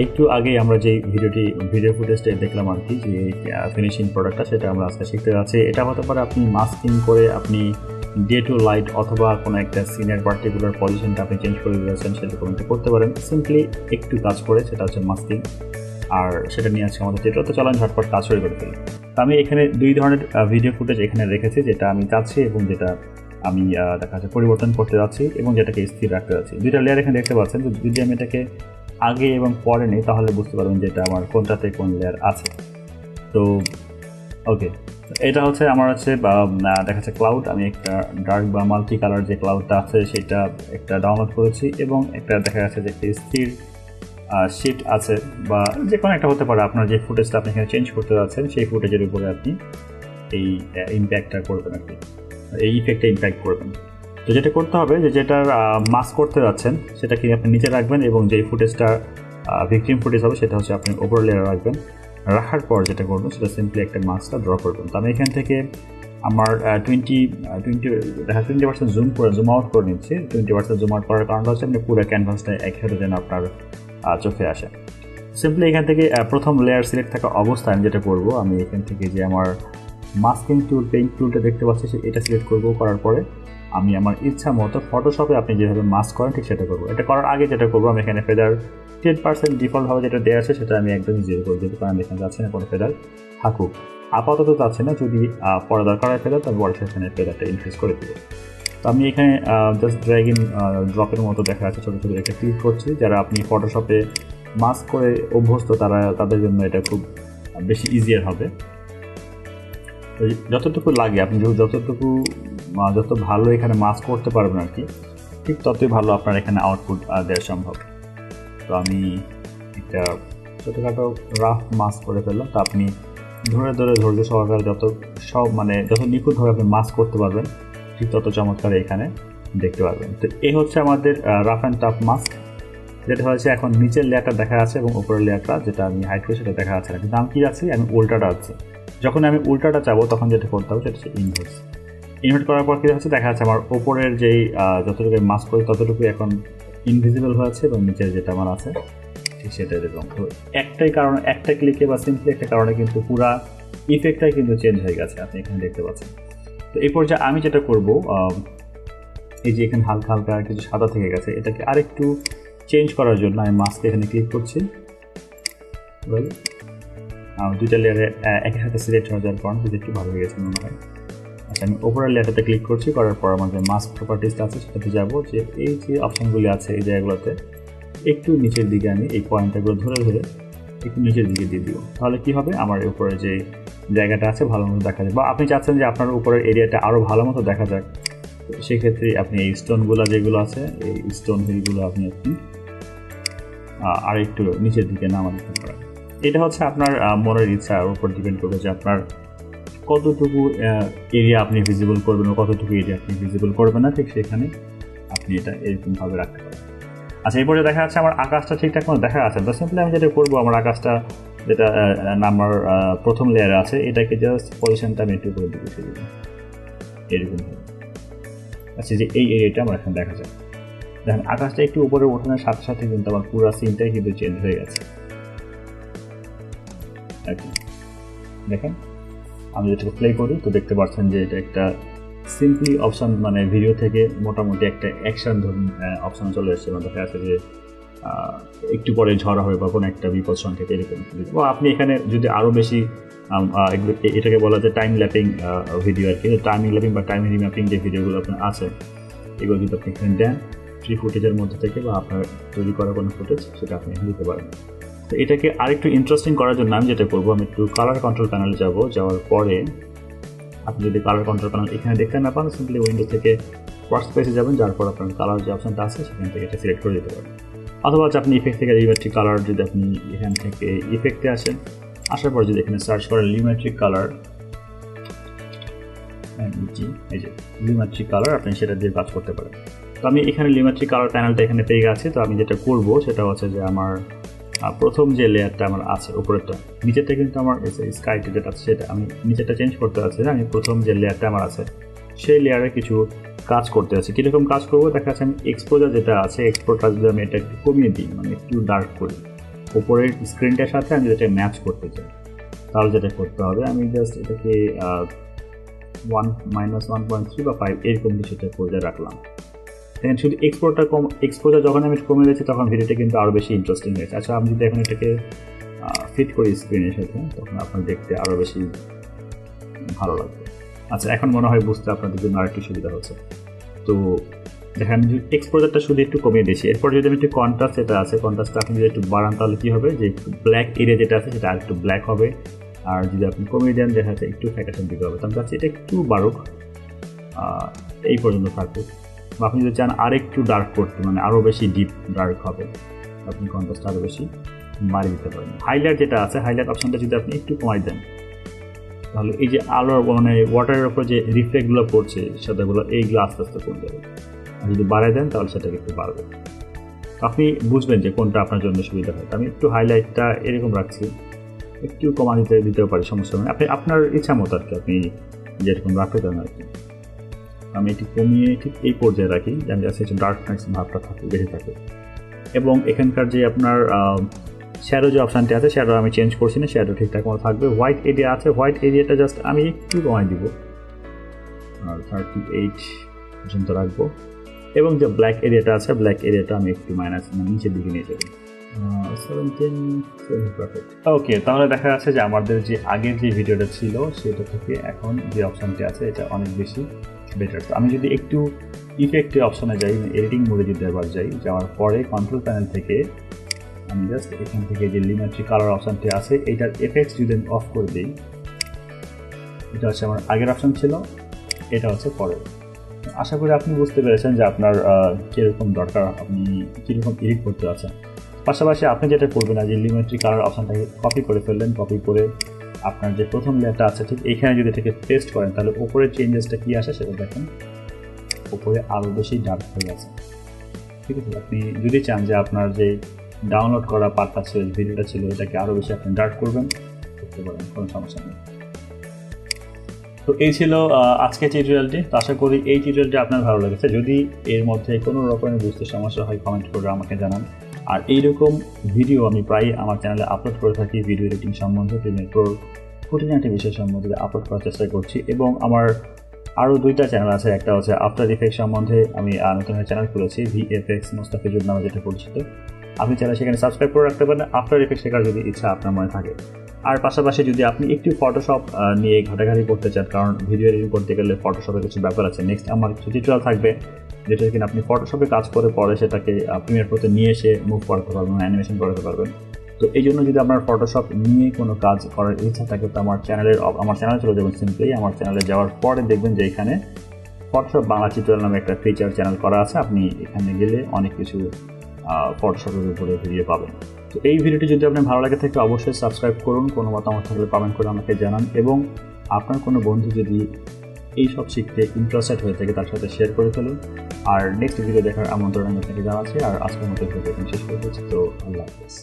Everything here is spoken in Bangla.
একটু আগেই আমরা যে ভিডিও ফুটেজটা দেখলাম আর কি, যে ফিনিশিং প্রোডাক্টটা, সেটা আমরা আজকে শিখতে যাচ্ছি। এটা হতে পারে আপনি মাস্কিং করে আপনি ডে টু লাইট অথবা কোনো একটা সিনের পার্টিকুলার পজিশনটা আপনি চেঞ্জ করে দিয়েছেন, সেটা কমেন্ট করতে পারেন সিম্পলি একটু কাজ করে, সেটা হচ্ছে মাস্কিং। আর সেটা নিয়ে আজকে আমাদের টিউটোরিয়াল, তো চলেন ঝটপট কাজ শুরু করে ফেলি। তো আমি এখানে দুই ধরনের ভিডিও ফুটেজ এখানে রেখেছি, যেটা আমি চাচ্ছি এবং যেটা আমি দেখা যাচ্ছে পরিবর্তন করতে যাচ্ছি এবং যেটাকে স্থির রাখতে যাচ্ছি। দুইটা লেয়ার এখানে দেখতে পাচ্ছেন, যদি আমি এটাকে আগে এবং পরে নিই তাহলে বুঝতে পারবেন যে এটা আমার কোনটাতে কোন লেয়ার আছে। তো ওকে, এটা হচ্ছে আমার দেখা যাচ্ছে ক্লাউড। আমি একটা ডার্ক বা মাল্টি কালার যে ক্লাউডটা আছে সেটা একটা ডাউনলোড করেছি, এবং একটা দেখা যাচ্ছে যে একটা স্থির শিট আছে, বা যে কোনো একটা হতে পারে। আপনার যে ফুটেজটা আপনি এখানে চেঞ্জ করতে যাচ্ছেন সেই ফুটেজের উপরে আপনি এই ইম্প্যাক্টটা করবেন আর কি, এই ইফেক্টটা ইম্প্যাক্ট করবেন। তো যেটা করতে হবে, যে যেটার মাস্ক করতে যাচ্ছেন সেটাকে আপনি নিচে রাখবেন, এবং যেই ফুটেজটা ভিকটিম ফুটেজ হবে সেটা হচ্ছে আপনি ওপর লেয়ার রাখবেন। রাখার পর যেটা করবেন সেটা সিম্পলি একটা মাস্কটা ড্র করবেন। তো আমি এখান থেকে আমার 20% জুম আউট করে নিচ্ছি। 20% জুম আউট করার কারণটা হচ্ছে আপনি পুরো ক্যানভাসটা একসাথে যেন আপনার চোখে আসে। সিম্পলি এখান থেকে প্রথম লেয়ার সিলেক্ট থাকা অবস্থায় আমি যেটা করবো, আমি এখান থেকে যে আমার মাস্কিং টুল, পেইন্ট টুলটা দেখতে পাচ্ছি এটা সিলেক্ট করবো। করার পরে আমি আমার ইচ্ছা মতো ফটোশপে আপনি যেভাবে মাস্ক করেন ঠিক সেটা করবো। এটা করার আগে যেটা করবো, আমি এখানে ফেদার 10% ডিফল্টভাবে যেটা দেওয়া আছে সেটা আমি একদমই জিরো করে দেবো, কারণ এখানে যাচ্ছে না কোনো ফেদার থাকুক। আপাতত যাচ্ছে না, যদি পরে দরকার হয় ফেদার তবে বড় সেখানে ফেদারটা ইনক্রিজ করে দেবো। তো আমি এখানে জাস্ট ড্র্যাগ ইন ড্রপের মতো দেখা যাচ্ছে ছোটো ছোটো একটা ক্লিক করছি। যারা আপনি ফটোশপে মাস্ক করে অভ্যস্ত তাদের জন্য এটা খুব বেশি ইজিয়ার হবে। তো যতটুকু লাগে আপনি যত ভালো এখানে মাস্ক করতে পারবেন আর কি, ঠিক ততই ভালো আপনার এখানে আউটপুট দেওয়া সম্ভব। তো আমি একটা ছোটোখাটো রাফ মাস্ক করে ফেললাম। তো আপনি ধৈর্য সহকারে যত নিখুঁতভাবে আপনি মাস্ক করতে পারবেন ঠিক তত চমৎকার এখানে দেখতে পারবেন। তো এই হচ্ছে আমাদের রাফ অ্যান্ড টাফ মাস্ক, যেটা হয়েছে এখন নিচের লেয়ারটা দেখা যাচ্ছে এবং উপরের লেয়ারটা যেটা আমি হাইড করি সেটা দেখা যাচ্ছে না, কিন্তু আমি কি যাচ্ছি, আমি উল্টাটা আছে। যখন আমি উল্টাটা চাবো তখন যেটা করতে হবে সেটা হচ্ছে ইনভার্ট করার পর কী হচ্ছে, দেখা যাচ্ছে আমার ওপরের যেই যতটুকু মাস্ক করি ততটুকু এখন ইনভিজিবল হয়েছে, এবং নিচের যেটা আমার আছে ঠিক সেটাই দেখলাম। তো একটা ক্লিকে বা সিম্পলি একটা কারণে কিন্তু পুরা ইফেক্টটাই কিন্তু চেঞ্জ হয়ে গেছে, আপনি এখানে দেখতে পাচ্ছেন। তো এই পর্যায়ে আমি যেটা করবো, এই যে এখানে হালকা হালকা কিছু সাদা থেকে গেছে, এটাকে আরেকটু চেঞ্জ করার জন্য আমি মাস্ক এখানে ক্লিক করছি। দুইটা লেয়ারে একই সাথে সিলেক্ট হয়ে যাওয়ার কারণ যদি একটু ভালো হয়ে গেছে মনে হয়। আচ্ছা, আমি ওপরের লেয়ারটাতে ক্লিক করছি। করার পর আমার যে মাস্ক প্রপার্টিসটা আছে সেটাতে যাবো, যে এই যে অপশানগুলি আছে এই জায়গাগুলোতে একটু নিচের দিকে আমি এই পয়েন্টগুলো ধরে একটু নিচের দিকে দিয়ে দিব। তাহলে কি হবে, আমার উপরে যে জায়গাটা আছে ভালো মতো দেখা যায়, বা আপনি চাচ্ছেন যে আপনার উপরের এরিয়াটা আরও ভালো মতো দেখা যায়, সেক্ষেত্রে আপনি এই স্টোনগুলো যেগুলো আছে এই স্টোন হিলগুলো আপনি আর একটু নিচের দিকে নামা দিতে পারেন। এটা হচ্ছে আপনার মনের ইচ্ছার উপর ডিপেন্ড করবে যে আপনার কতটুকু এরিয়া আপনি ভিজিবল করবেন ও কতটুকু এরিয়া আপনি ভিজিবল করবেন না, ঠিক সেখানে আপনি এটা এরকমভাবে রাখতে পারেন। আচ্ছা, এরপরে দেখা যাচ্ছে আমার আকাশটা ঠিকঠাক মতো দেখা যাচ্ছে। তো সিম্পলি আমি যেটা করবো, আমার আকাশটা যেটা নাম্বার প্রথম লেয়ারে আছে এটাকে জাস্ট পজিশনটা আমি একটু করে দিব এরকমভাবে। আচ্ছা, যে এই এরিয়াটা আমার এখানে দেখা যায়, দেখেন আকাশটা একটু উপরে ওঠানোর সাথে সাথে কিন্তু আমার পুরো সিনটাই কিন্তু চেঞ্জ হয়ে গেছে। দেখেন আমি যেটা প্লে করি তো দেখতে পাচ্ছেন যে এটা একটা সিম্পলি অপশান, মানে ভিডিও থেকে মোটামুটি একটা অ্যাকশন ধরুন অপশান চলে এসেছে। দেখা যাচ্ছে যে একটু পরে ঝড় হবে বা কোনো একটা বিপদ সংকেত এরকম। বা আপনি এখানে যদি আরও বেশি এটাকে বলা যায় টাইম ল্যাপিং ভিডিও আর কি, টাইমিং ল্যাপিং বা টাইম রিম্যাপিং যে ভিডিওগুলো আপনার আছে এগুলো যদি আপনি এখানে দেন ফ্রি ফুটেজের মধ্যে থেকে, বা আপনার তৈরি করা কোনো ফুটেজ সেটা আপনি দিতে পারেন। তো এটাকে আরেকটু ইন্টারেস্টিং করার জন্য আমি যেটা করবো, আমি একটু কালার কন্ট্রোল প্যানেলে যাওয়ার পরে আপনি যদি কালার কন্ট্রোল প্যানেল এখানে দেখতে না পান, সিম্পলি উইন্ডো থেকে ওয়ার্কস্পেসে যাবেন, যার পর আপনার কালার যে অপশনটা আছে সেখান থেকে এটা সিলেক্ট করে দিতে পারেন। অথবা আপনি ইফেক্ট থেকে লিউমেট্রিক কালার, যদি আপনি এখান থেকে ইফেক্টে আসেন, আসার পর যদি এখানে সার্চ করেন লিউমেট্রিক কালার, এই যে লিউমেট্রিক কালার, আপনি সেটা দিয়ে কাজ করতে পারেন। তো আমি এখানে লিউমেট্রিক কালার প্যানেলটা এখানে পেয়ে গেছি। তো আমি যেটা করবো সেটা হচ্ছে যে আমার প্রথম যে লেয়ারটা আমার আছে উপরেরটা, নিচেরটা কিন্তু আমার স্কাই যেটা আছে সেটা আমি নিচেরটা চেঞ্জ করতে আছে। আমি প্রথম যে লেয়ারটা আমার আছে সেই লেয়ারে কিছু কাজ করতে আছে। কীরকম কাজ করবো দেখা যাচ্ছে, আমি এক্সপোজার যেটা আছে এক্সপোজার যদি আমি এটা একটু কমিয়ে দিই, মানে একটু ডার্ক করি, উপরের স্ক্রিনটার সাথে আমি যেটা ম্যাচ করতে চাই, তাহলে যেটা করতে হবে আমি জাস্ট এটাকে 1-1.3 বা 5 এরকম কিছুটা পর্যায়ে রাখলাম। এখানে শুধু এক্সপোর্টটা যখন আমি কমে দিয়েছি তখন ভিডিওটা কিন্তু আরও বেশি ইন্টারেস্টিং হয়েছে। আচ্ছা, আমি যদি এখন এটাকে ফিট করি স্ক্রিনের সাথে, তখন আপনার দেখতে আরও বেশি ভালো লাগবে। আচ্ছা, এখন মনে হয় বুঝতে আপনাদের জন্য আরেকটু সুবিধা হচ্ছে। তো দেখেন, এক্সপোজারটা শুধু একটু কমিয়ে দিয়েছি। এরপর যদি আমি একটু কন্ট্রাস্ট যেটা আছে, কন্ট্রাস্টটা আপনি যদি একটু বাড়ান তাহলে কী হবে, যে ব্ল্যাক এরিয়া যেটা আছে সেটা আরেকটু ব্ল্যাক হবে। আর যদি আপনি কমিয়ে দেন দেখা যাচ্ছে একটু ফ্যাকাশন দিতে হবে। তার কাছে এটা একটু বাড়ুক, এই পর্যন্ত থাকুক। বা আপনি যদি চান আরেকটু ডার্ক করতে, মানে আরও বেশি ডিপ ডার্ক হবে, আপনি কন্ট্রাস্ট আরও বেশি বাড়িয়ে দিতে পারেন। হাইলাইট যেটা আছে, হাইলাইট অপশানটা যদি আপনি একটু কমাই দেন তাহলে এই যে আলোর মানে ওয়াটারের উপর যে রিফ্লেক্টগুলো পড়ছে সেটাগুলো এইগুলো আস্তে আস্তে কমে যাবে। আর যদি বাড়ায় দেন তাহলে সেটাকে একটু বাড়বে। আপনি বুঝবেন যে কোনটা আপনার জন্য সুবিধা হয়। আমি একটু হাইলাইটটা এরকম রাখছি, একটু কমা দিতেও পারি, সমস্যা নেই। আপনি আপনার ইচ্ছা মতো আর কি, আপনি যেরকম রাখতে চান আর কি। আমি এটি কমিয়ে ঠিক এই পর্যায়ে রাখি, যেন যাতে একটু ডার্কনেস ভাবটা থাকে, বেড়ে থাকে। এবং এখানকার যে আপনার শ্যাডো যে অপশানটি আছে, শ্যাডো আমি চেঞ্জ করছি না, শ্যাডো ঠিকঠাক মতো থাকবে। হোয়াইট এরিয়া আছে, হোয়াইট এরিয়াটা জাস্ট আমি একটু কমাই দিব, আর 38 পর্যন্ত রাখবো। এবং যে ব্ল্যাক এরিয়াটা আছে, ব্ল্যাক এরিয়াটা আমি একটু মাইনাস নিচের দিকে নিয়ে যাবো, 17। ওকে, তাহলে দেখা যাচ্ছে যে আমাদের যে আগের যে ভিডিওটা ছিল সেটা থেকে এখন যে অপশানটি আছে এটা অনেক বেশি বেটার। তো আমি যদি একটু ইফেক্টে অপশানে যাই, এডিটিং মোডে যদি আবার যাওয়ার পরে কন্ট্রোল প্যানেল থেকে আমি জাস্ট এখান থেকে যে লিমিট্রি কালার অপশানটি আছে এইটার এফেক্টস যদি আমি অফ করে দিই, এটা হচ্ছে আমার আগের অপশান ছিল, এটা হচ্ছে পরের। আশা করি আপনি বুঝতে পেরেছেন যে আপনার কীরকম দরকার, আপনি কীরকম এডিট করতে আছেন। পাশাপাশি আপনি যেটা করবেন না, যে লিমিট্রি কালার অপশানটাকে কপি করে ফেললেন, কপি করে আপনার যে প্রথম লেয়ারটা আছে ঠিক এইখানে যদি থেকে পেস্ট করেন তাহলে উপরের চেঞ্জেসটা কী আসে সেটা দেখেন, উপরে আরও বেশি ডার্ক হয়ে গেছে। ঠিক আছে, আপনি যদি চান যে আপনার যে ডাউনলোড করা পার্টটা ছিল, ভিডিওটা ছিল, এটাকে আরও বেশি আপনি ডার্ক করবেন, করতে পারেন, কোনো সমস্যা নেই। তো এই ছিল আজকের টিউটোরিয়ালটি। তো আশা করি এই টিউটোরিয়ালটি আপনার ভালো লেগেছে। যদি এর মধ্যে কোনো রকমের বুঝতে সমস্যা হয় কমেন্ট করে আমাকে জানান। আর এইরকম ভিডিও আমি প্রায় আমার চ্যানেলে আপলোড করে থাকি, ভিডিও এডিটিং সম্বন্ধে, প্রিমিয়ার প্রোর খুঁটিনাটি বিষয় সম্বন্ধে আপলোড করার চেষ্টা করছি। এবং আমার আরও 2টা চ্যানেল আছে, একটা হচ্ছে আফটার ইফেক্ট সম্বন্ধে আমি নতুন চ্যানেল খুলেছি, VFX মোস্তাফিজুর নামে যেটা পরিচিত। আপনি চাইলে সেখানে সাবস্ক্রাইব করে রাখতে পারেন আফটার ইফেক্ট শেখার যদি ইচ্ছা আপনার মনে থাকে। আর পাশাপাশি যদি আপনি একটু ফটোশপ নিয়ে ঘাটাঘাটি করতে চান, কারণ ভিডিও এডিটিং করতে গেলে ফটোশপের কিছু ব্যাপার আছে, নেক্সট আমার কিছু টিউটোরিয়াল থাকবে যেটা কিনা আপনি ফটোশপে কাজ করে পরে সেটাকে প্রিমিয়ার প্রোতে নিয়ে এসে মুভ করাতে পারবেন, অ্যানিমেশন করাতে পারবেন। তো এই জন্য যদি আপনার ফটোশপ নিয়ে কোনো কাজ করার ইচ্ছা থাকে তো আমার চ্যানেলে চলে যাবেন। সিম্পলি আমার চ্যানেলে যাওয়ার পরে দেখবেন যে এখানে ফটোশপ বাংলা টিউটোরিয়াল নামে একটা ফিচার চ্যানেল করা আছে। আপনি এখানে গেলে অনেক কিছু ফটোশপের উপরে ভিডিও পাবেন। তো এই ভিডিওটি যদি আপনার ভালো লাগে থাকে অবশ্যই সাবস্ক্রাইব করুন, কোনো মতামত থাকলে কমেন্ট করে আমাকে জানান, এবং আপনার কোনো বন্ধু যদি এই সব শিখতে ইন্টারেস্টেড হয়ে থাকে তার সাথে শেয়ার করে ফেলুন। আর নেক্সট ভিডিও দেখার আমন্ত্রণ আপনাকে জানাচ্ছি। আর আজকের মতো ভিডিও শেষ করে দিচ্ছি। তো আল্লাহ হাফেজ।